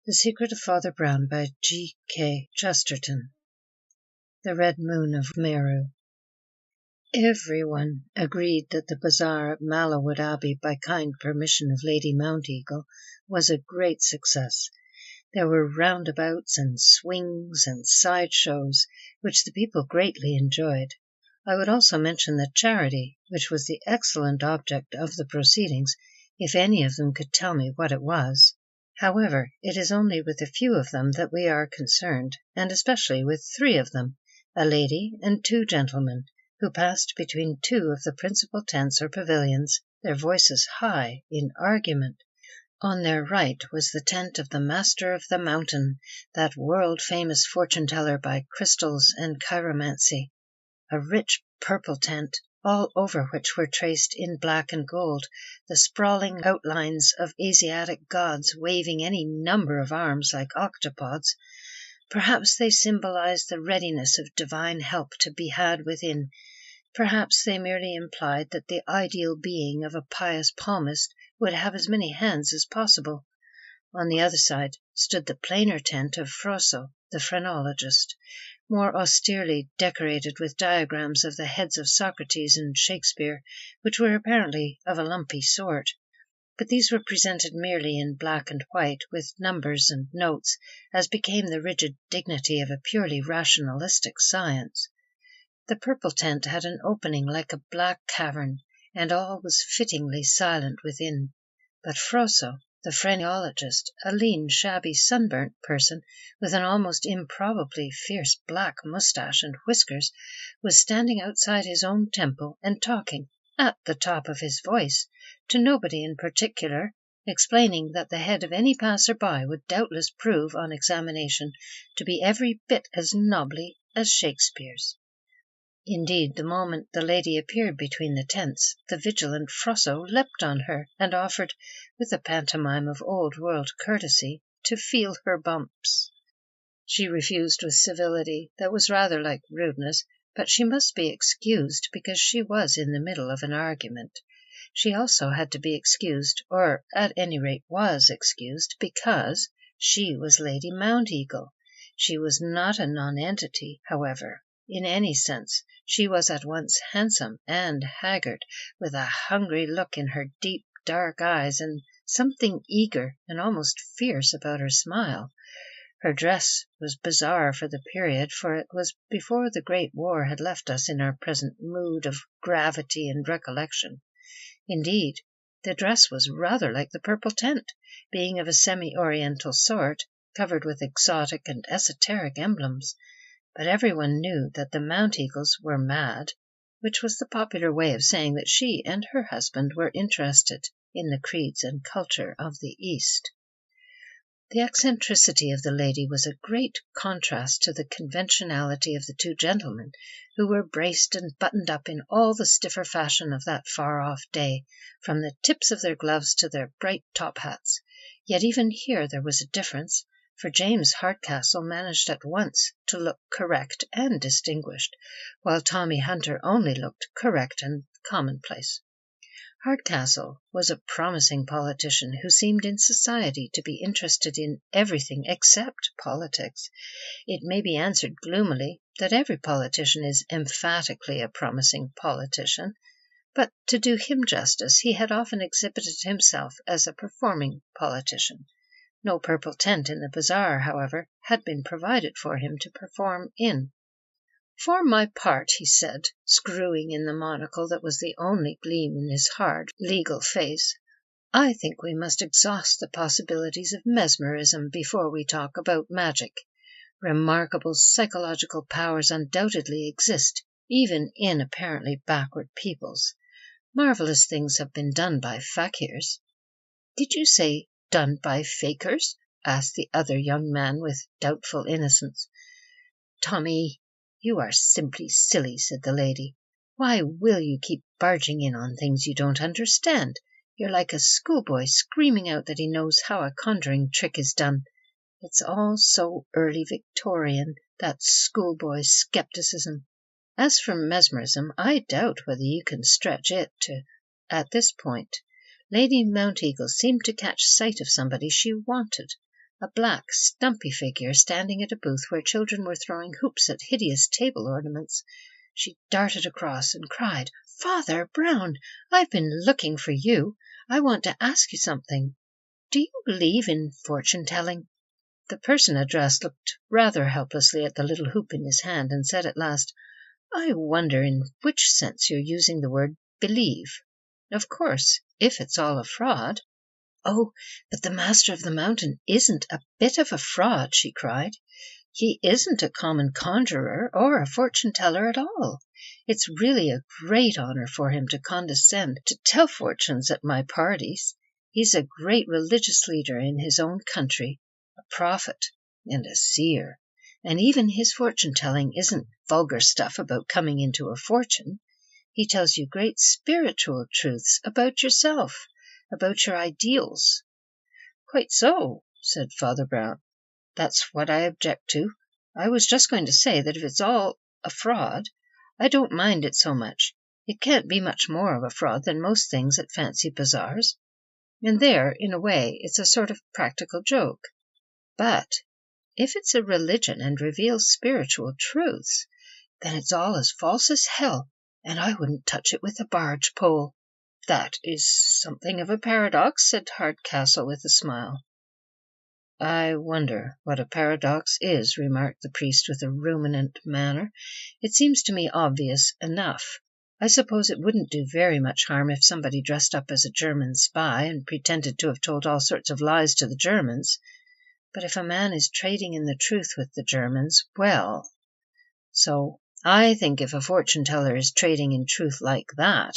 The Secret of Father Brown by G. K. Chesterton. The Red Moon of Meru. Everyone agreed that the bazaar at Mallowood Abbey, by kind permission of Lady Mounteagle, was a great success. There were roundabouts and swings and side shows, which the people greatly enjoyed. I would also mention the charity, which was the excellent object of the proceedings, if any of them could tell me what it was. However, it is only with a few of them that we are concerned, and especially with 3 of them, a lady and 2 gentlemen, who passed between 2 of the principal tents or pavilions, their voices high in argument. On their right was the tent of the Master of the Mountain, that world-famous fortune-teller by crystals and chiromancy, a rich purple tent, all over which were traced in black and gold the sprawling outlines of Asiatic gods waving any number of arms like octopods. Perhaps they symbolized the readiness of divine help to be had within. Perhaps they merely implied that the ideal being of a pious palmist would have as many hands as possible. On the other side stood the plainer tent of Froissart, the phrenologist, more austerely decorated with diagrams of the heads of Socrates and Shakespeare, which were apparently of a lumpy sort. But these were presented merely in black and white, with numbers and notes, as became the rigid dignity of a purely rationalistic science. The purple tent had an opening like a black cavern, and all was fittingly silent within. But Froissart, the phrenologist, a lean, shabby, sunburnt person, with an almost improbably fierce black moustache and whiskers, was standing outside his own temple and talking, at the top of his voice, to nobody in particular, explaining that the head of any passer-by would doubtless prove, on examination, to be every bit as knobbly as Shakespeare's. Indeed, the moment the lady appeared between the tents, the vigilant Froissart leapt on her, and offered, with a pantomime of old-world courtesy, to feel her bumps. She refused with civility that was rather like rudeness, but she must be excused because she was in the middle of an argument. She also had to be excused, or at any rate was excused, because she was Lady Mounteagle. She was not a nonentity, however, in any sense. She was at once handsome and haggard, with a hungry look in her deep, dark eyes, and something eager and almost fierce about her smile. Her dress was bizarre for the period, for it was before the Great War had left us in our present mood of gravity and recollection. Indeed, the dress was rather like the purple tent, being of a semi-oriental sort, covered with exotic and esoteric emblems. But everyone knew that the Mounteagles were mad, which was the popular way of saying that she and her husband were interested in the creeds and culture of the East. The eccentricity of the lady was a great contrast to the conventionality of the 2 gentlemen, who were braced and buttoned up in all the stiffer fashion of that far-off day, from the tips of their gloves to their bright top-hats. Yet even here there was a difference, for James Hardcastle managed at once to look correct and distinguished, while Tommy Hunter only looked correct and commonplace. Hardcastle was a promising politician who seemed in society to be interested in everything except politics. It may be answered gloomily that every politician is emphatically a promising politician, but to do him justice, he had often exhibited himself as a performing politician. No purple tent in the bazaar, however, had been provided for him to perform in. "For my part," he said, screwing in the monocle that was the only gleam in his hard, legal face, "I think we must exhaust the possibilities of mesmerism before we talk about magic. Remarkable psychological powers undoubtedly exist, even in apparently backward peoples. Marvelous things have been done by fakirs." "Did you say done by fakirs?" asked the other young man with doubtful innocence. "Tommy, you are simply silly," said the lady. "Why will you keep barging in on things you don't understand? You're like a schoolboy screaming out that he knows how a conjuring trick is done. It's all so early Victorian, that schoolboy scepticism. As for mesmerism, I doubt whether you can stretch it to—" At this point Lady Mounteagle seemed to catch sight of somebody she wanted. a black, stumpy figure standing at a booth where children were throwing hoops at hideous table ornaments. She darted across and cried, "Father Brown, I've been looking for you. I want to ask you something. Do you believe in fortune-telling?" The person addressed looked rather helplessly at the little hoop in his hand and said at last, "I wonder in which sense you're using the word believe. Of course, if it's all a fraud—" "Oh, but the Master of the Mountain isn't a bit of a fraud," she cried. "He isn't a common conjurer or a fortune-teller at all. It's really a great honor for him to condescend to tell fortunes at my parties. He's a great religious leader in his own country, a prophet and a seer, and even his fortune-telling isn't vulgar stuff about coming into a fortune. He tells you great spiritual truths about yourself, about your ideals." "Quite so," said Father Brown. "That's what I object to. I was just going to say that if it's all a fraud, I don't mind it so much. It can't be much more of a fraud than most things at fancy bazaars. And there, in a way, it's a sort of practical joke. But if it's a religion and reveals spiritual truths, then it's all as false as hell, and I wouldn't touch it with a barge pole." "That is something of a paradox," said Hardcastle with a smile. "I wonder what a paradox is," remarked the priest with a ruminant manner. "It seems to me obvious enough. I suppose it wouldn't do very much harm if somebody dressed up as a German spy and pretended to have told all sorts of lies to the Germans. But if a man is trading in the truth with the Germans, well, so I think if a fortune-teller is trading in truth like that—"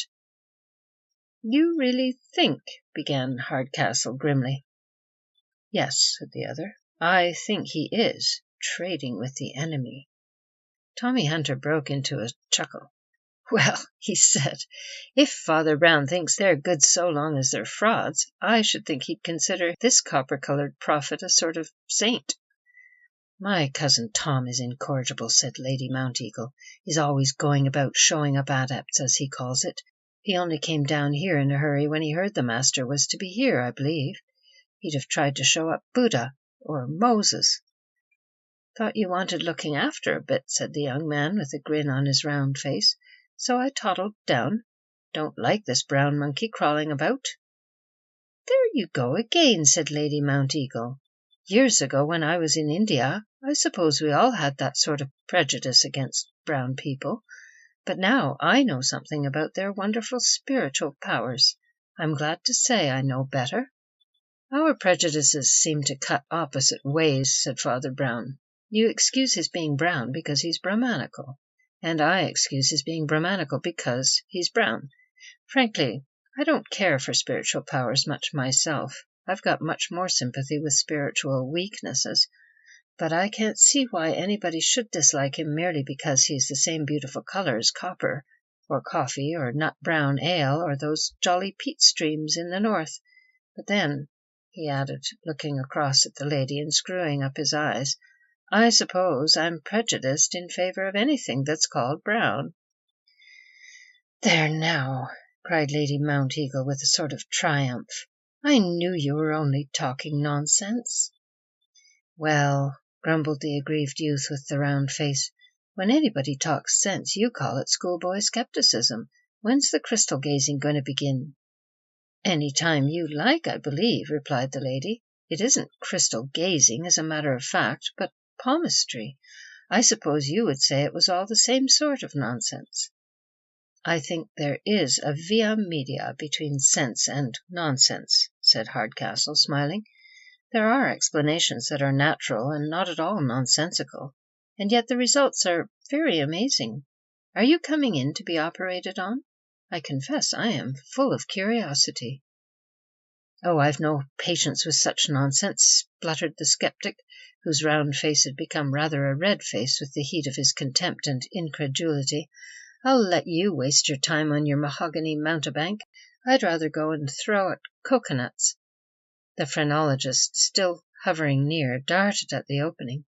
"You really think—" began Hardcastle grimly. "Yes," said the other, "I think he is trading with the enemy." Tommy Hunter broke into a chuckle. "Well," he said, "if Father Brown thinks they're good so long as they're frauds, I should think he'd consider this copper-coloured prophet a sort of saint." "My cousin Tom is incorrigible," said Lady Mounteagle. "He's always going about showing up adepts, as he calls it. He only came down here in a hurry when he heard the Master was to be here, I believe. He'd have tried to show up Buddha or Moses." "Thought you wanted looking after a bit," said the young man with a grin on his round face. "So I toddled down. Don't like this brown monkey crawling about." "There you go again," said Lady Mounteagle. "Years ago, when I was in India, I suppose we all had that sort of prejudice against brown people. But now I know something about their wonderful spiritual powers. I'm glad to say I know better." "Our prejudices seem to cut opposite ways," said Father Brown. "You excuse his being brown because he's Brahmanical, and I excuse his being Brahmanical because he's brown. Frankly, I don't care for spiritual powers much myself. I've got much more sympathy with spiritual weaknesses. But I can't see why anybody should dislike him merely because he's the same beautiful colour as copper, or coffee, or nut-brown ale, or those jolly peat streams in the north. But then," he added, looking across at the lady and screwing up his eyes, "I suppose I'm prejudiced in favour of anything that's called brown." "There now," cried Lady Mounteagle with a sort of triumph, "I knew you were only talking nonsense." "Well," grumbled the aggrieved youth with the round face, "when anybody talks sense, you call it schoolboy scepticism. When's the crystal gazing going to begin?" "Any time you like, I believe," replied the lady. "It isn't crystal gazing, as a matter of fact, but palmistry. I suppose you would say it was all the same sort of nonsense." "I think there is a via media between sense and nonsense," said Hardcastle, smiling. "There are explanations that are natural and not at all nonsensical, and yet the results are very amazing. Are you coming in to be operated on? I confess I am full of curiosity." "Oh, I've no patience with such nonsense," spluttered the sceptic, whose round face had become rather a red face with the heat of his contempt and incredulity. "I'll let you waste your time on your mahogany mountebank. I'd rather go and throw at cocoanuts." The phrenologist, still hovering near, darted at the opening.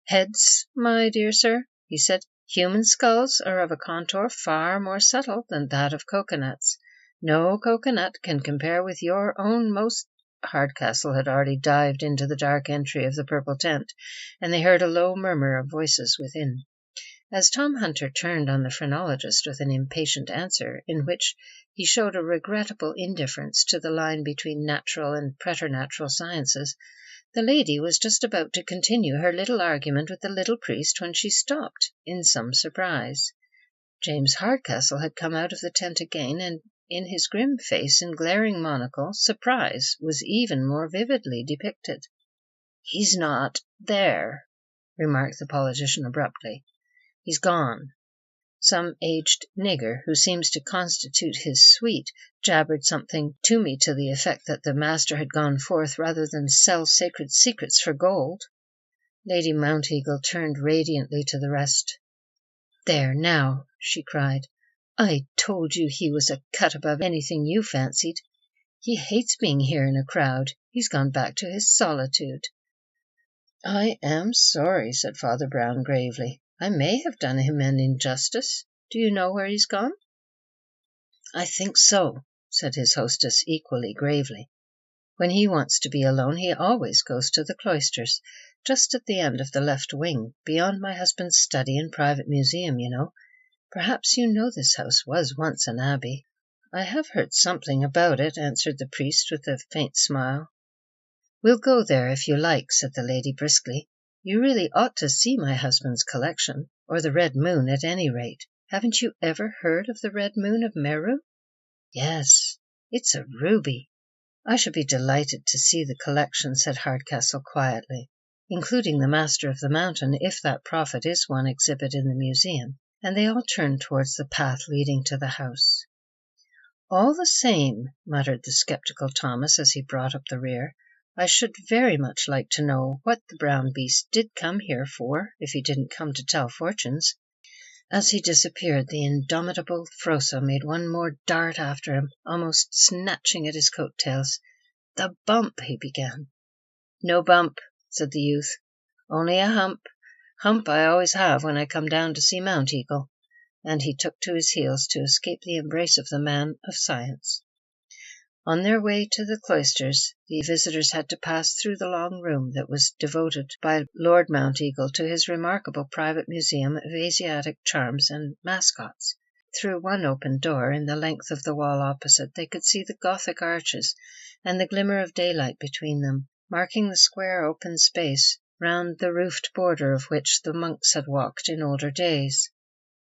"Heads, my dear sir," he said. "Human skulls are of a contour far more subtle than that of cocoanuts. No cocoanut can compare with your own most Hardcastle had already dived into the dark entry of the purple tent, and they heard a low murmur of voices within. As Tom Hunter turned on the phrenologist with an impatient answer, in which he showed a regrettable indifference to the line between natural and preternatural sciences, the lady was just about to continue her little argument with the little priest when she stopped in some surprise. James Hardcastle had come out of the tent again, and in his grim face and glaring monocle surprise was even more vividly depicted. "He's not there," remarked the politician abruptly. "He's gone. Some aged nigger who seems to constitute his suite jabbered something to me to the effect that the master had gone forth rather than sell sacred secrets for gold." Lady Mounteagle turned radiantly to the rest. "There now," she cried. "I told you he was a cut above anything you fancied. He hates being here in a crowd. He's gone back to his solitude." "I am sorry," said Father Brown gravely. "I may have done him an injustice. Do you know where he's gone?" "I think so," said his hostess equally gravely. "When he wants to be alone he always goes to the cloisters, just at the end of the left wing, beyond my husband's study and private museum, you know. Perhaps you know this house was once an abbey." "I have heard something about it," answered the priest with a faint smile. "We'll go there if you like," said the lady briskly. "You really ought to see my husband's collection, or the Red Moon at any rate. Haven't you ever heard of the Red Moon of Meru?" "Yes, it's a ruby." "I should be delighted to see the collection," said Hardcastle quietly, "including the Master of the Mountain, if that prophet is one exhibit in the museum." And they all turned towards the path leading to the house. "All the same," muttered the sceptical Thomas as he brought up the rear, "I should very much like to know what the brown beast did come here for, if he didn't come to tell fortunes." As he disappeared, the indomitable Froissart made one more dart after him, almost snatching at his coat-tails. "The bump," he began. "No bump," said the youth. "Only a hump. Hump I always have when I come down to see Mounteagle." And he took to his heels to escape the embrace of the man of science. On their way to the cloisters, the visitors had to pass through the long room that was devoted by Lord Mounteagle to his remarkable private museum of Asiatic charms and mascots. Through one open door in the length of the wall opposite they could see the Gothic arches and the glimmer of daylight between them, marking the square open space round the roofed border of which the monks had walked in older days.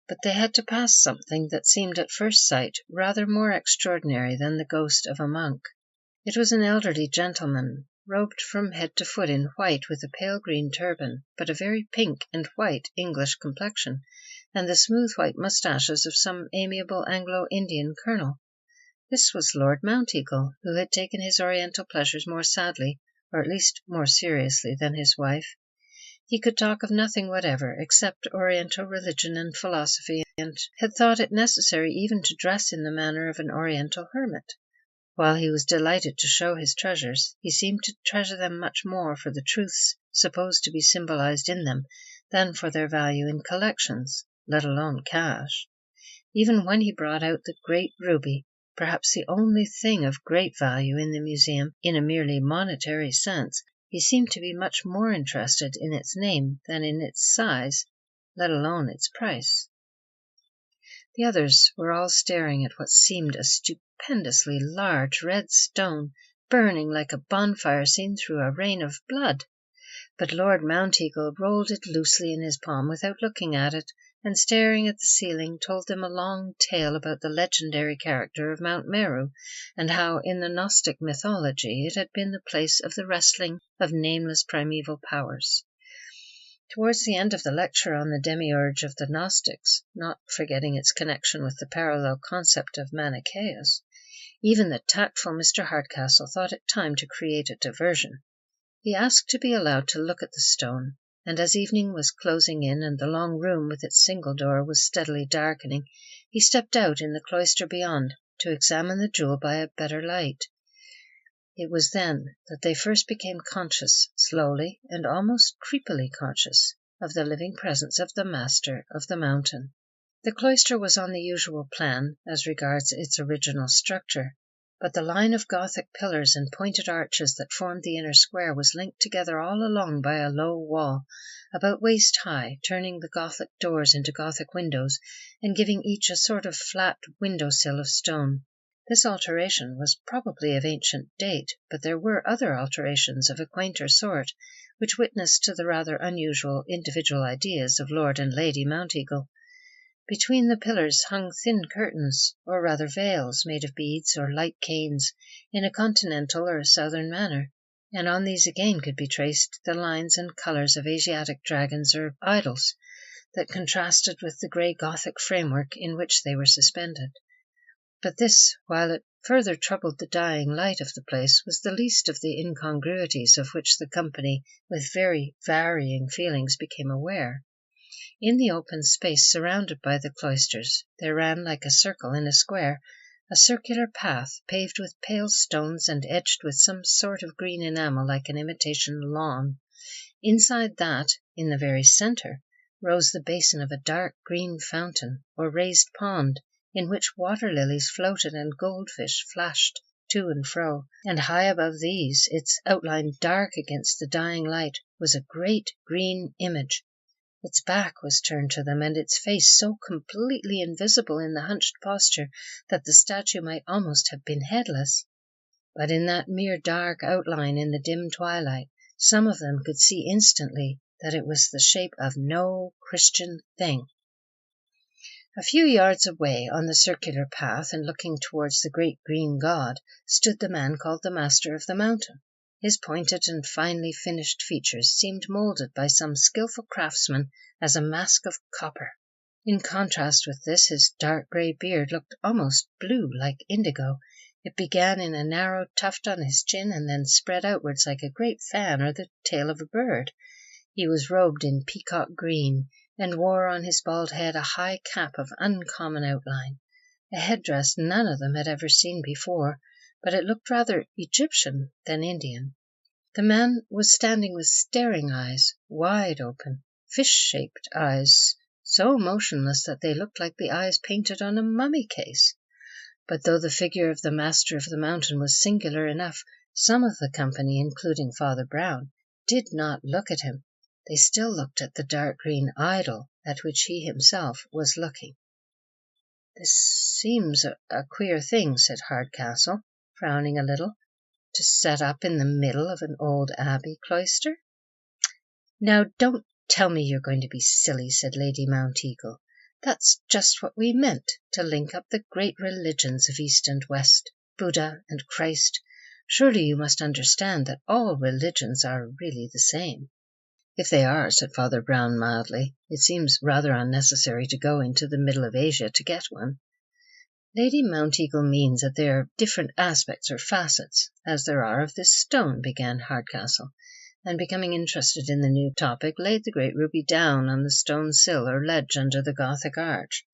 But they had to pass something that seemed at first sight rather more extraordinary than the ghost of a monk. It was an elderly gentleman, robed from head to foot in white with a pale green turban, but a very pink and white English complexion, and the smooth white moustaches of some amiable Anglo-Indian colonel. This was Lord Mounteagle, who had taken his oriental pleasures more sadly, or at least more seriously, than his wife. He could talk of nothing whatever except Oriental religion and philosophy, and had thought it necessary even to dress in the manner of an Oriental hermit. While he was delighted to show his treasures, he seemed to treasure them much more for the truths supposed to be symbolized in them than for their value in collections, let alone cash. Even when he brought out the great ruby, perhaps the only thing of great value in the museum in a merely monetary sense, he seemed to be much more interested in its name than in its size, let alone its price. The others were all staring at what seemed a stupendously large red stone, burning like a bonfire seen through a rain of blood. But Lord Mounteagle rolled it loosely in his palm without looking at it, and staring at the ceiling told them a long tale about the legendary character of Mount Meru, and how in the Gnostic mythology it had been the place of the wrestling of nameless primeval powers. Towards the end of the lecture on the demiurge of the Gnostics, not forgetting its connection with the parallel concept of Manichaeus, even the tactful Mr. Hardcastle thought it time to create a diversion. He asked to be allowed to look at the stone, and as evening was closing in and the long room with its single door was steadily darkening, he stepped out in the cloister beyond to examine the jewel by a better light. It was then that they first became conscious, slowly and almost creepily conscious, of the living presence of the Master of the Mountain. The cloister was on the usual plan as regards its original structure, but the line of Gothic pillars and pointed arches that formed the inner square was linked together all along by a low wall, about waist high, turning the Gothic doors into Gothic windows, and giving each a sort of flat window-sill of stone. This alteration was probably of ancient date, but there were other alterations of a quainter sort, which witnessed to the rather unusual individual ideas of Lord and Lady Mounteagle. Between the pillars hung thin curtains, or rather veils, made of beads or light canes, in a continental or a southern manner, and on these again could be traced the lines and colours of Asiatic dragons or idols, that contrasted with the grey Gothic framework in which they were suspended. But this, while it further troubled the dying light of the place, was the least of the incongruities of which the company, with very varying feelings, became aware. In the open space surrounded by the cloisters there ran, like a circle in a square, a circular path paved with pale stones and edged with some sort of green enamel like an imitation lawn. Inside that, in the very centre, rose the basin of a dark green fountain, or raised pond, in which water-lilies floated and goldfish flashed to and fro, and high above these, its outline dark against the dying light, was a great green image. Its back was turned to them, and its face so completely invisible in the hunched posture that the statue might almost have been headless. But in that mere dark outline in the dim twilight, some of them could see instantly that it was the shape of no Christian thing. A few yards away on the circular path, and looking towards the great green god, stood the man called the Master of the Mountain. His pointed and finely finished features seemed moulded by some skilful craftsman as a mask of copper. In contrast with this, his dark grey beard looked almost blue, like indigo. It began in a narrow tuft on his chin, and then spread outwards like a great fan or the tail of a bird. He was robed in peacock green, and wore on his bald head a high cap of uncommon outline, a headdress none of them had ever seen before, but it looked rather Egyptian than Indian. The man was standing with staring eyes, wide open, fish-shaped eyes, so motionless that they looked like the eyes painted on a mummy case. But though the figure of the Master of the Mountain was singular enough, some of the company, including Father Brown, did not look at him. They still looked at the dark green idol at which he himself was looking. "This seems a queer thing," said Hardcastle, frowning a little, "to set up in the middle of an old abbey cloister." "Now, don't tell me you're going to be silly," said Lady Mounteagle. "That's just what we meant, to link up the great religions of East and West, Buddha and Christ. Surely you must understand that all religions are really the same." "If they are," said Father Brown mildly, "it seems rather unnecessary to go into the middle of Asia to get one." "Lady Mounteagle means that there are different aspects or facets, as there are of this stone," began Hardcastle, and becoming interested in the new topic, laid the great ruby down on the stone sill or ledge under the Gothic arch.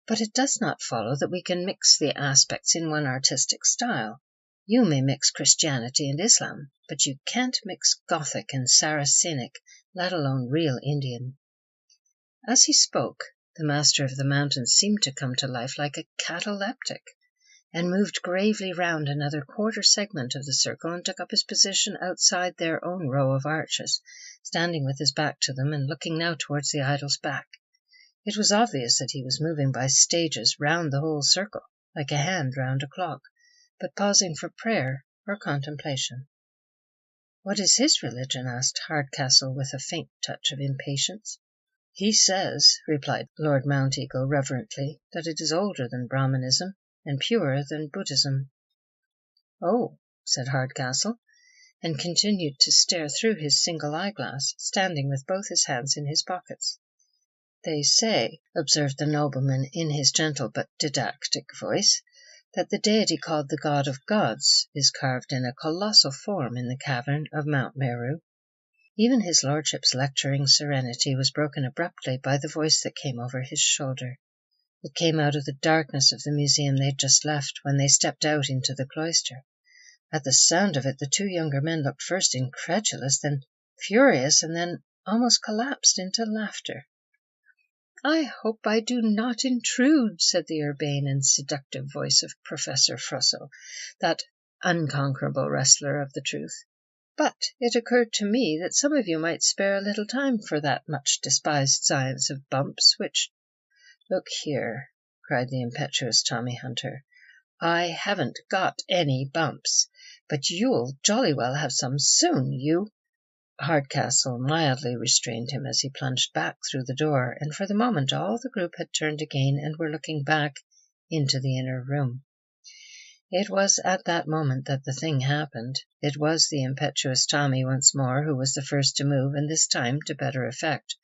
"But it does not follow that we can mix the aspects in one artistic style. You may mix Christianity and Islam, but you can't mix Gothic and Saracenic, let alone real Indian." As he spoke, the Master of the Mountain seemed to come to life like a cataleptic, and moved gravely round another quarter segment of the circle and took up his position outside their own row of arches, standing with his back to them and looking now towards the idol's back. It was obvious that he was moving by stages round the whole circle, like a hand round a clock, but pausing for prayer or contemplation. "What is his religion?" asked Hardcastle, with a faint touch of impatience. "He says," replied Lord Mounteagle reverently, "that it is older than Brahmanism and purer than Buddhism." "Oh," said Hardcastle, and continued to stare through his single eyeglass, standing with both his hands in his pockets. "They say," observed the nobleman in his gentle but didactic voice, "that the deity called the God of Gods is carved in a colossal form in the cavern of Mount Meru." Even his lordship's lecturing serenity was broken abruptly by the voice that came over his shoulder. It came out of the darkness of the museum they had just left, when they stepped out into the cloister. At the sound of it, the two younger men looked first incredulous, then furious, and then almost collapsed into laughter. "I hope I do not intrude," said the urbane and seductive voice of Professor Frosso, that unconquerable wrestler of the truth. "But it occurred to me that some of you might spare a little time for that much despised science of bumps, which—" "Look here," cried the impetuous Tommy Hunter, "I haven't got any bumps, but you'll jolly well have some soon, you—" Hardcastle mildly restrained him as he plunged back through the door, and for the moment all the group had turned again and were looking back into the inner room. It was at that moment that the thing happened. It was the impetuous Tommy once more who was the first to move, and this time to better effect.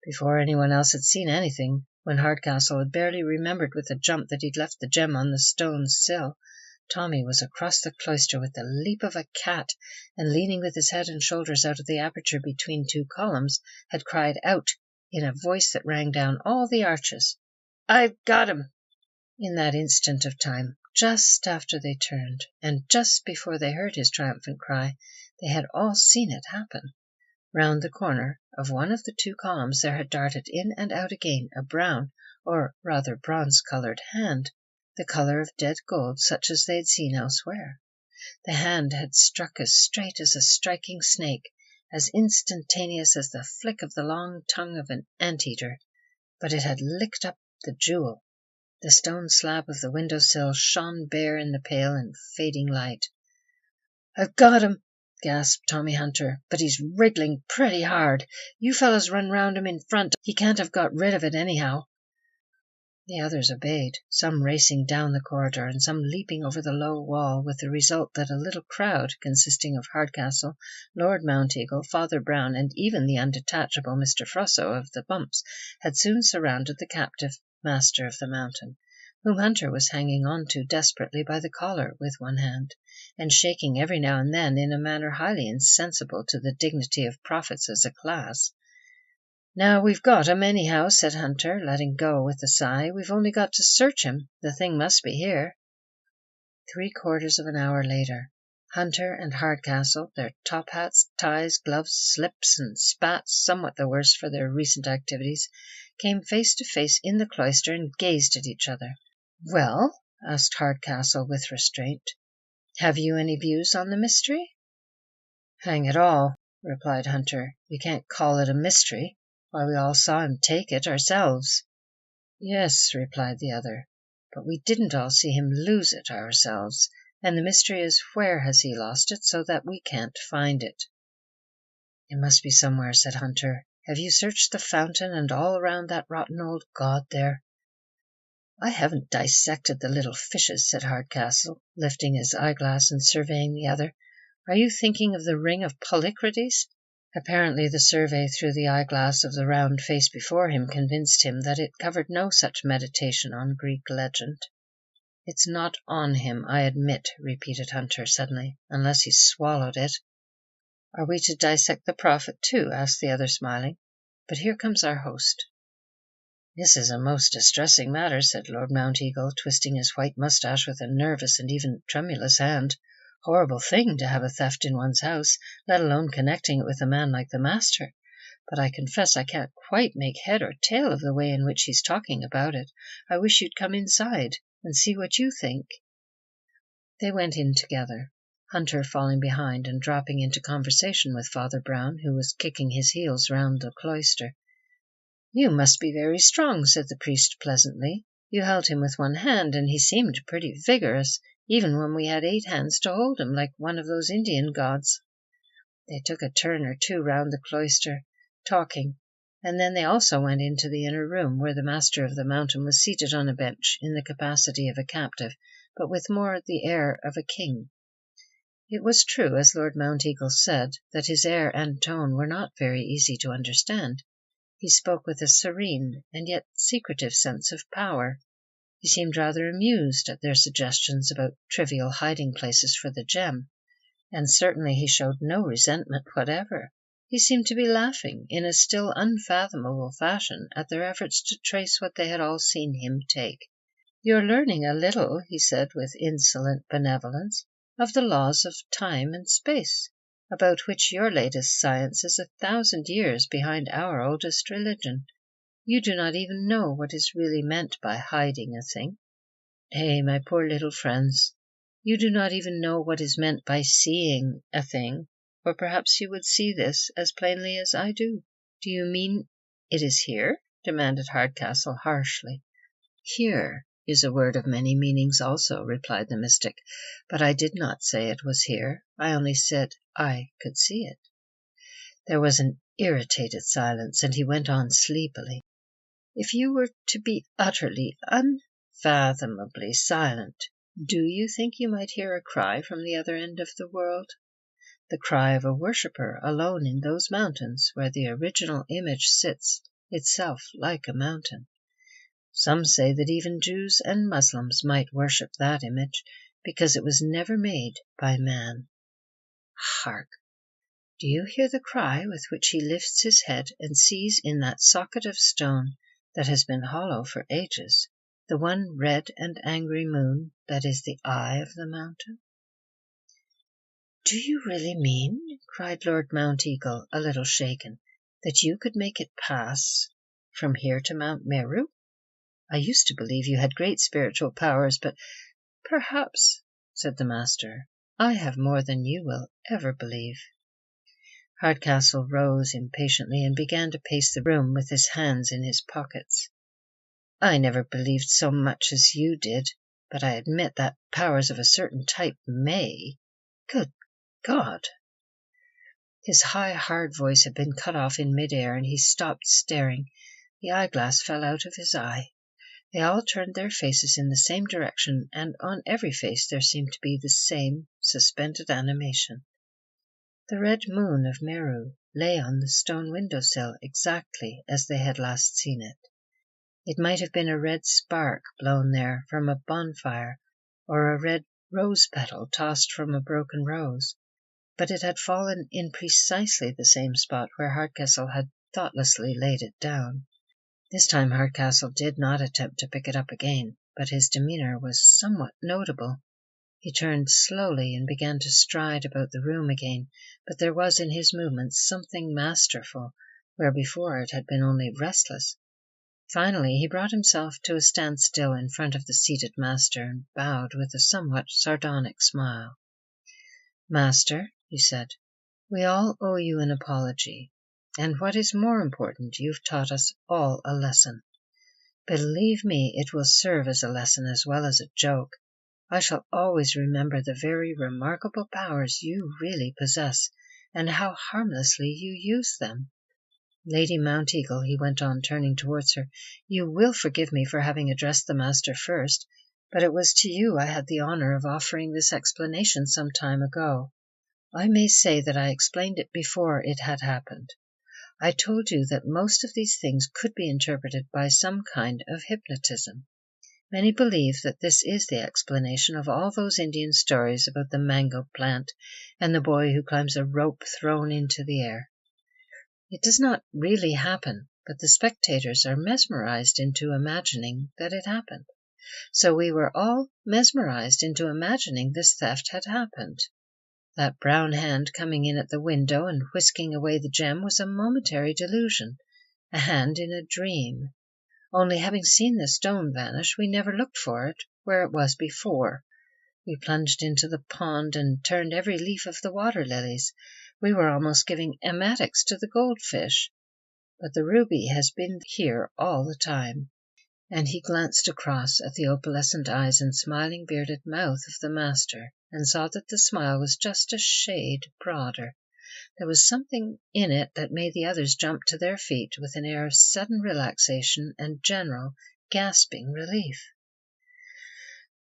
Before anyone else had seen anything, when Hardcastle had barely remembered with a jump that he'd left the gem on the stone sill, Tommy was across the cloister with the leap of a cat, and leaning with his head and shoulders out of the aperture between two columns, had cried out in a voice that rang down all the arches, "I've got him!" In that instant of time, just after they turned, and just before they heard his triumphant cry, they had all seen it happen. Round the corner of one of the two columns there had darted in and out again a brown, or rather bronze-coloured hand, the colour of dead gold such as they had seen elsewhere. The hand had struck as straight as a striking snake, as instantaneous as the flick of the long tongue of an ant-eater, but it had licked up the jewel. The stone slab of the window-sill shone bare in the pale and fading light. "I've got him!" gasped Tommy Hunter, "but he's wriggling pretty hard. You fellows run round him in front. He can't have got rid of it anyhow." The others obeyed, some racing down the corridor and some leaping over the low wall, with the result that a little crowd, consisting of Hardcastle, Lord Mounteagle, Father Brown, and even the undetachable Mr. Frosso of the Bumps, had soon surrounded the captive master of the mountain, whom Hunter was hanging on to desperately by the collar with one hand, and shaking every now and then in a manner highly insensible to the dignity of prophets as a class. "Now we've got him, anyhow," said Hunter, letting go with a sigh. "We've only got to search him. The thing must be here." 3/4 of an hour later, Hunter and Hardcastle, their top hats, ties, gloves, slips, and spats somewhat the worse for their recent activities, came face to face in the cloister and gazed at each other. "Well," asked Hardcastle with restraint, "have you any views on the mystery?" "Hang it all," replied Hunter, "you can't call it a mystery. Why, we all saw him take it ourselves." "Yes," replied the other, "but we didn't all see him lose it ourselves, and the mystery is where has he lost it, so that we can't find it." "It must be somewhere," said Hunter. "Have you searched the fountain and all around that rotten old god there?" "I haven't dissected the little fishes," said Hardcastle, lifting his eyeglass and surveying the other. "Are you thinking of the ring of Polycrates?" Apparently the survey through the eyeglass of the round face before him convinced him that it covered no such meditation on Greek legend. "It's not on him, I admit," repeated Hunter suddenly, "unless he's swallowed it." "Are we to dissect the prophet too?" asked the other, smiling. "But here comes our host." "This is a most distressing matter," said Lord Mounteagle, twisting his white moustache with a nervous and even tremulous hand. "Horrible thing to have a theft in one's house, let alone connecting it with a man like the master. But I confess I can't quite make head or tail of the way in which he's talking about it. I wish you'd come inside and see what you think." They went in together, Hunter falling behind and dropping into conversation with Father Brown, who was kicking his heels round the cloister. "You must be very strong," said the priest pleasantly. "You held him with one hand, and he seemed pretty vigorous, even when we had 8 hands to hold him, like one of those Indian gods." They took a turn or two round the cloister, talking, and then they also went into the inner room, where the master of the mountain was seated on a bench in the capacity of a captive, but with more the air of a king. It was true, as Lord Mounteagle said, that his air and tone were not very easy to understand. He spoke with a serene and yet secretive sense of power. He seemed rather amused at their suggestions about trivial hiding-places for the gem, and certainly he showed no resentment whatever. He seemed to be laughing in a still unfathomable fashion at their efforts to trace what they had all seen him take. "You're learning a little," he said with insolent benevolence, "of the laws of time and space, about which your latest science is 1,000 years behind our oldest religion. You do not even know what is really meant by hiding a thing. Hey, my poor little friends, you do not even know what is meant by seeing a thing, or perhaps you would see this as plainly as I do." "Do you mean it is here?" demanded Hardcastle harshly. "Here is a word of many meanings also," replied the mystic, "but I did not say it was here. I only said I could see it." There was an irritated silence, and he went on sleepily. "If you were to be utterly, unfathomably silent, do you think you might hear a cry from the other end of the world? The cry of a worshipper alone in those mountains where the original image sits, itself like a mountain. Some say that even Jews and Muslims might worship that image, because it was never made by man. Hark! Do you hear the cry with which he lifts his head and sees in that socket of stone that has been hollow for ages the one red and angry moon that is the eye of the mountain?" "Do you really mean," cried Lord Mounteagle, a little shaken, "that you could make it pass from here to Mount Meru? I used to believe you had great spiritual powers, but—" "Perhaps," said the master, "I have more than you will ever believe." Hardcastle rose impatiently and began to pace the room with his hands in his pockets. "I never believed so much as you did, but I admit that powers of a certain type may. Good God!" His high, hard voice had been cut off in mid-air, and he stopped staring. The eyeglass fell out of his eye. They all turned their faces in the same direction, and on every face there seemed to be the same suspended animation. The Red Moon of Meru lay on the stone window-sill exactly as they had last seen it. It might have been a red spark blown there from a bonfire, or a red rose-petal tossed from a broken rose, but it had fallen in precisely the same spot where Hardcastle had thoughtlessly laid it down. This time Hardcastle did not attempt to pick it up again, but his demeanour was somewhat notable. He turned slowly and began to stride about the room again, but there was in his movements something masterful, where before it had been only restless. Finally he brought himself to a standstill in front of the seated master, and bowed with a somewhat sardonic smile. "Master," he said, "we all owe you an apology, and what is more important, you've taught us all a lesson. Believe me, it will serve as a lesson as well as a joke. I shall always remember the very remarkable powers you really possess, and how harmlessly you use them. Lady Mounteagle," he went on, turning towards her, "you will forgive me for having addressed the master first, but it was to you I had the honour of offering this explanation some time ago. I may say that I explained it before it had happened. I told you that most of these things could be interpreted by some kind of hypnotism. Many believe that this is the explanation of all those Indian stories about the mango plant and the boy who climbs a rope thrown into the air. It does not really happen, but the spectators are mesmerized into imagining that it happened. So we were all mesmerized into imagining this theft had happened. That brown hand coming in at the window and whisking away the gem was a momentary delusion, a hand in a dream. Only having seen the stone vanish, we never looked for it where it was before. We plunged into the pond and turned every leaf of the water lilies. We were almost giving emetics to the goldfish. But the ruby has been here all the time." And he glanced across at the opalescent eyes and smiling bearded mouth of the master, and saw that the smile was just a shade broader. There was something in it that made the others jump to their feet with an air of sudden relaxation and general gasping relief.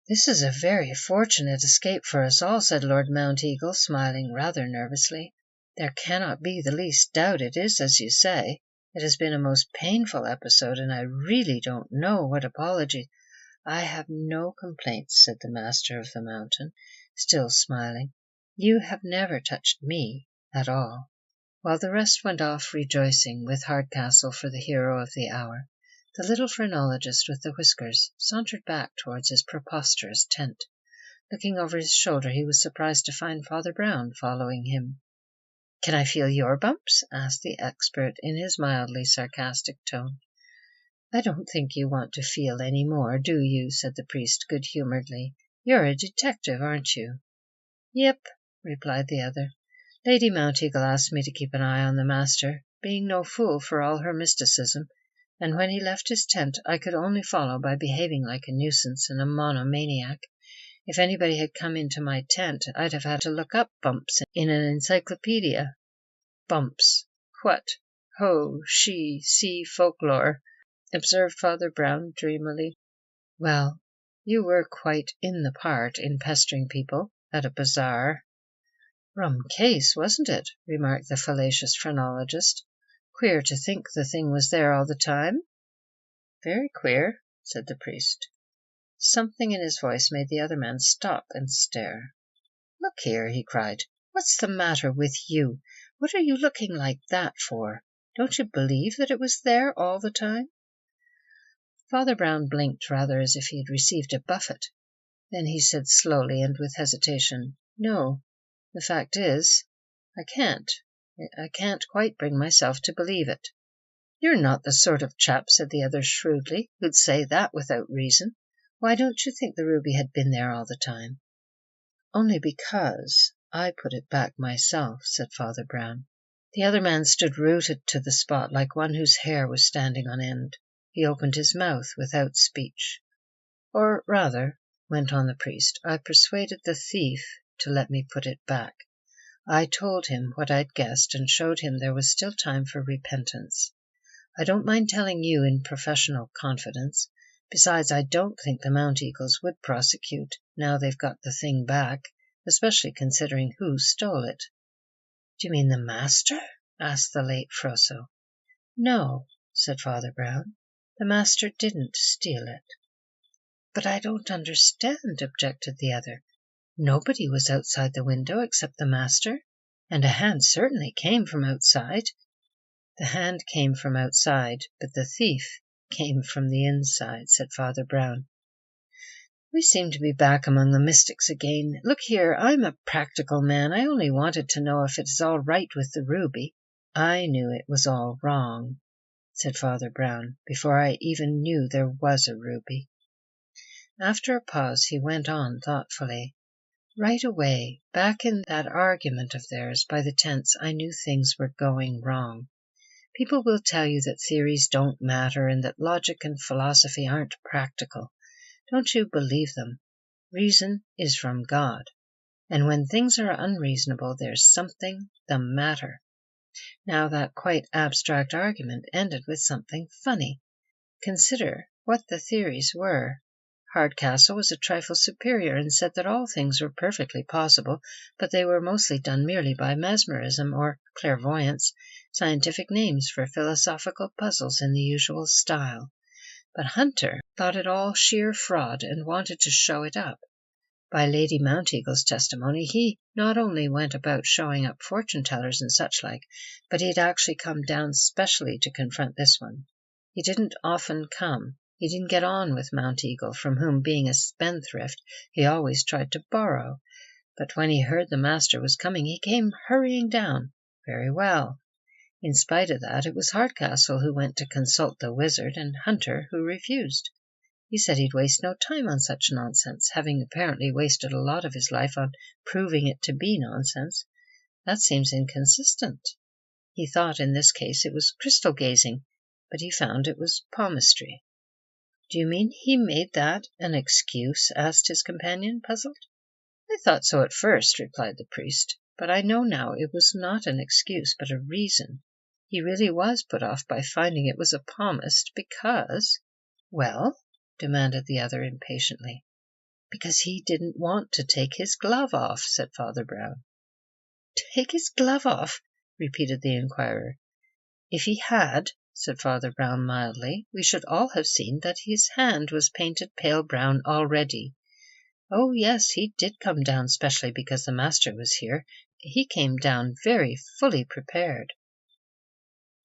"This is a very fortunate escape for us all," said Lord Mounteagle, smiling rather nervously. "There cannot be the least doubt it is as you say. It has been a most painful episode, and I really don't know what apology—" "I have no complaints," said the master of the mountain, still smiling. "You have never touched me at all." While the rest went off rejoicing with Hardcastle for the hero of the hour, the little phrenologist with the whiskers sauntered back towards his preposterous tent. Looking over his shoulder, he was surprised to find Father Brown following him. "Can I feel your bumps?" asked the expert in his mildly sarcastic tone. "I don't think you want to feel any more, do you?" said the priest good-humouredly. "You're a detective, aren't you?" "Yep," replied the other. "Lady Mounteagle asked me to keep an eye on the master, being no fool for all her mysticism, and when he left his tent I could only follow by behaving like a nuisance and a monomaniac. If anybody had come into my tent, I'd have had to look up Bumps in an encyclopedia." "Bumps! What? Ho, she, sea folklore," observed Father Brown dreamily. "Well, you were quite in the part in pestering people at a bazaar." "Rum case, wasn't it?" remarked the fallacious phrenologist. "Queer to think the thing was there all the time." "Very queer," said the priest. Something in his voice made the other man stop and stare. "Look here," he cried, "what's the matter with you? What are you looking like that for? Don't you believe that it was there all the time?" Father Brown blinked rather as if he had received a buffet. Then he said slowly and with hesitation, "No, the fact is, I can't quite bring myself to believe it." "You're not the sort of chap," said the other shrewdly, "who'd say that without reason. Why don't you think the ruby had been there all the time?" "Only because I put it back myself," said Father Brown. The other man stood rooted to the spot like one whose hair was standing on end. He opened his mouth without speech. "Or rather," went on the priest, "I persuaded the thief to let me put it back. I told him what I'd guessed and showed him there was still time for repentance. I don't mind telling you in professional confidence. Besides, I don't think the Mounteagles would prosecute, now they've got the thing back, especially considering who stole it." "Do you mean the master?" asked the late Froissart. "No," said Father Brown, "the master didn't steal it." "But I don't understand," objected the other. "Nobody was outside the window except the master, and a hand certainly came from outside." "The hand came from outside, but the thief came from the inside," said Father Brown. "We seem to be back among the mystics again. Look here, I'm a practical man. I only wanted to know if it is all right with the ruby." "I knew it was all wrong," said Father Brown, "before I even knew there was a ruby." After a pause he went on thoughtfully. "Right away, back in that argument of theirs by the tents, I knew things were going wrong. People will tell you that theories don't matter and that logic and philosophy aren't practical. Don't you believe them. Reason is from God, and when things are unreasonable there's something the matter. Now that quite abstract argument ended with something funny. Consider what the theories were. Hardcastle was a trifle superior and said that all things were perfectly possible, but they were mostly done merely by mesmerism or clairvoyance, scientific names for philosophical puzzles in the usual style. But Hunter thought it all sheer fraud and wanted to show it up. By Lady Mounteagle's testimony, he not only went about showing up fortune-tellers and such-like, but he had actually come down specially to confront this one. He didn't often come. He didn't get on with Mounteagle, from whom, being a spendthrift, he always tried to borrow. But when he heard the master was coming, he came hurrying down. Very well. In spite of that, it was Hardcastle who went to consult the wizard, and Hunter who refused. He said he'd waste no time on such nonsense, having apparently wasted a lot of his life on proving it to be nonsense. That seems inconsistent. He thought in this case it was crystal gazing, but he found it was palmistry." "Do you mean he made that an excuse?" asked his companion, puzzled. "I thought so at first," replied the priest, "but I know now it was not an excuse, but a reason. He really was put off by finding it was a palmist because—" "Well?" demanded the other impatiently. "Because he didn't want to take his glove off," said Father Brown. "Take his glove off?" repeated the inquirer. "If he had," said Father Brown mildly, "we should all have seen that his hand was painted pale brown already. Oh, yes, he did come down specially because the master was here. He came down very fully prepared."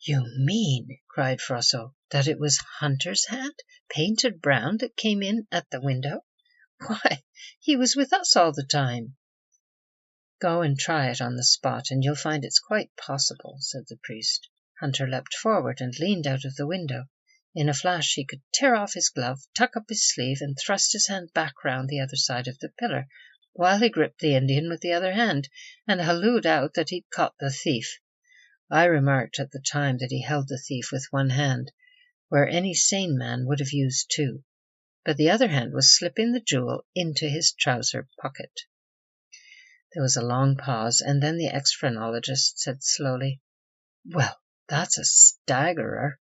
"You mean," cried Froissart, "that it was Hunter's hand, painted brown, that came in at the window? Why, he was with us all the time." "Go and try it on the spot, and you'll find it's quite possible," said the priest. Hunter leapt forward and leaned out of the window. In a flash he could tear off his glove, tuck up his sleeve, and thrust his hand back round the other side of the pillar, while he gripped the Indian with the other hand, and hallooed out that he'd caught the thief. I remarked at the time that he held the thief with one hand, where any sane man would have used two, but the other hand was slipping the jewel into his trouser pocket. There was a long pause, and then the ex-phrenologist said slowly, "Well, that's a staggerer.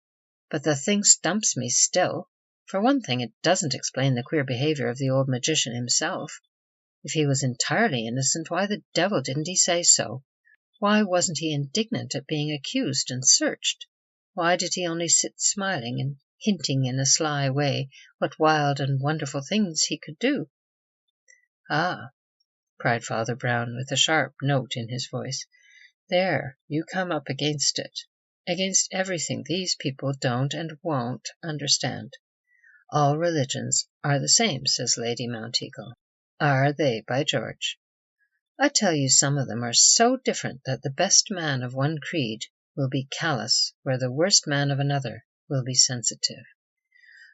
But the thing stumps me still. For one thing, it doesn't explain the queer behavior of the old magician himself. If he was entirely innocent, why the devil didn't he say so? Why wasn't he indignant at being accused and searched? Why did he only sit smiling and hinting in a sly way what wild and wonderful things he could do?" "Ah," cried Father Brown, with a sharp note in his voice, "there you come up against it. Against everything these people don't and won't understand. All religions are the same," says Lady Mounteagle. "Are they, by George? I tell you some of them are so different that the best man of one creed will be callous where the worst man of another will be sensitive.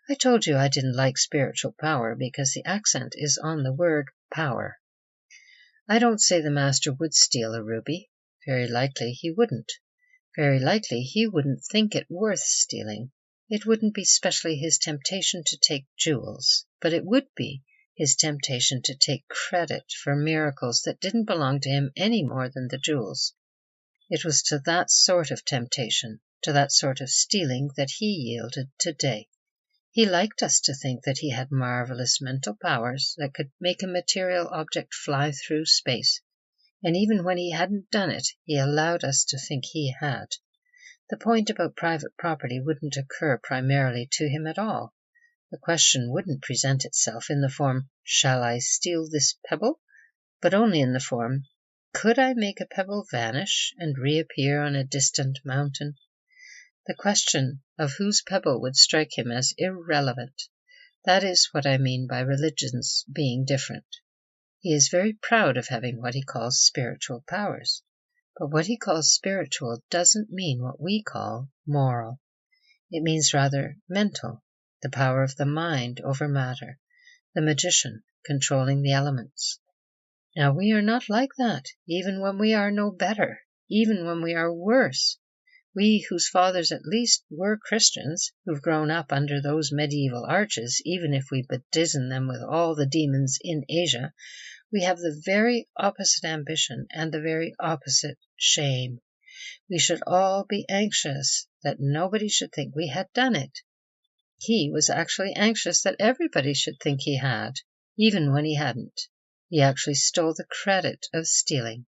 I told you I didn't like spiritual power because the accent is on the word power. I don't say the master would steal a ruby. Very likely he wouldn't. Very likely he wouldn't think it worth stealing. It wouldn't be specially his temptation to take jewels, but it would be his temptation to take credit for miracles that didn't belong to him any more than the jewels. It was to that sort of temptation, to that sort of stealing, that he yielded today. He liked us to think that he had marvelous mental powers that could make a material object fly through space, and even when he hadn't done it, he allowed us to think he had. The point about private property wouldn't occur primarily to him at all. The question wouldn't present itself in the form, 'Shall I steal this pebble?' but only in the form, 'Could I make a pebble vanish and reappear on a distant mountain?' The question of whose pebble would strike him as irrelevant. That is what I mean by religions being different. He is very proud of having what he calls spiritual powers, but what he calls spiritual doesn't mean what we call moral. It means rather mental, the power of the mind over matter, the magician controlling the elements. Now we are not like that, even when we are no better, even when we are worse. We whose fathers at least were Christians, who've grown up under those medieval arches, even if we bedizen them with all the demons in Asia, we have the very opposite ambition and the very opposite shame. We should all be anxious that nobody should think we had done it. He was actually anxious that everybody should think he had, even when he hadn't. He actually stole the credit of stealing.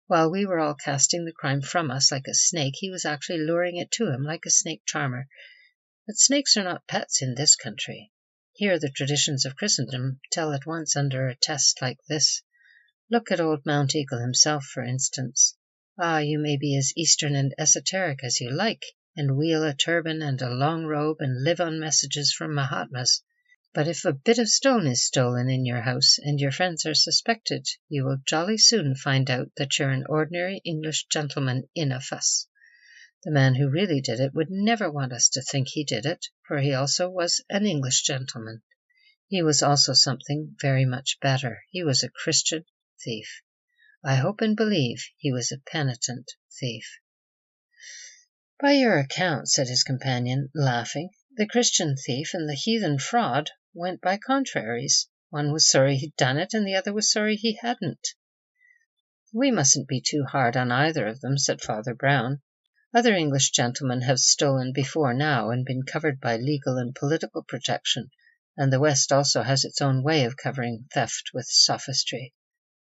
While we were all casting the crime from us like a snake, he was actually luring it to him like a snake charmer. But snakes are not pets in this country. Here the traditions of Christendom tell at once under a test like this. Look at old Mounteagle himself, for instance. You may be as Eastern and esoteric as you like, and wheel a turban and a long robe and live on messages from Mahatmas. But if a bit of stone is stolen in your house and your friends are suspected, you will jolly soon find out that you're an ordinary English gentleman in a fuss. The man who really did it would never want us to think he did it, for he also was an English gentleman. He was also something very much better. He was a Christian thief. I hope and believe he was a penitent thief." "By your account," said his companion, laughing, "the Christian thief and the heathen fraud went by contraries. One was sorry he'd done it, and the other was sorry he hadn't." "We mustn't be too hard on either of them," said Father Brown. "Other English gentlemen have stolen before now and been covered by legal and political protection, and the West also has its own way of covering theft with sophistry.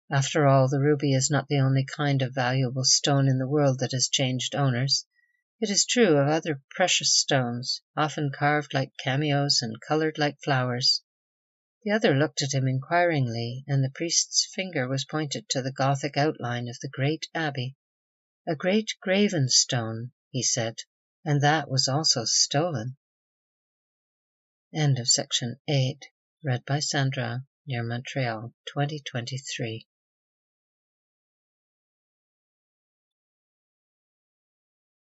After all, the ruby is not the only kind of valuable stone in the world that has changed owners. It is true of other precious stones, often carved like cameos and colored like flowers." The other looked at him inquiringly, and the priest's finger was pointed to the Gothic outline of the great abbey. "A great graven stone," he said, "and that was also stolen." End of section 8, read by Sandra, near Montreal, 2023.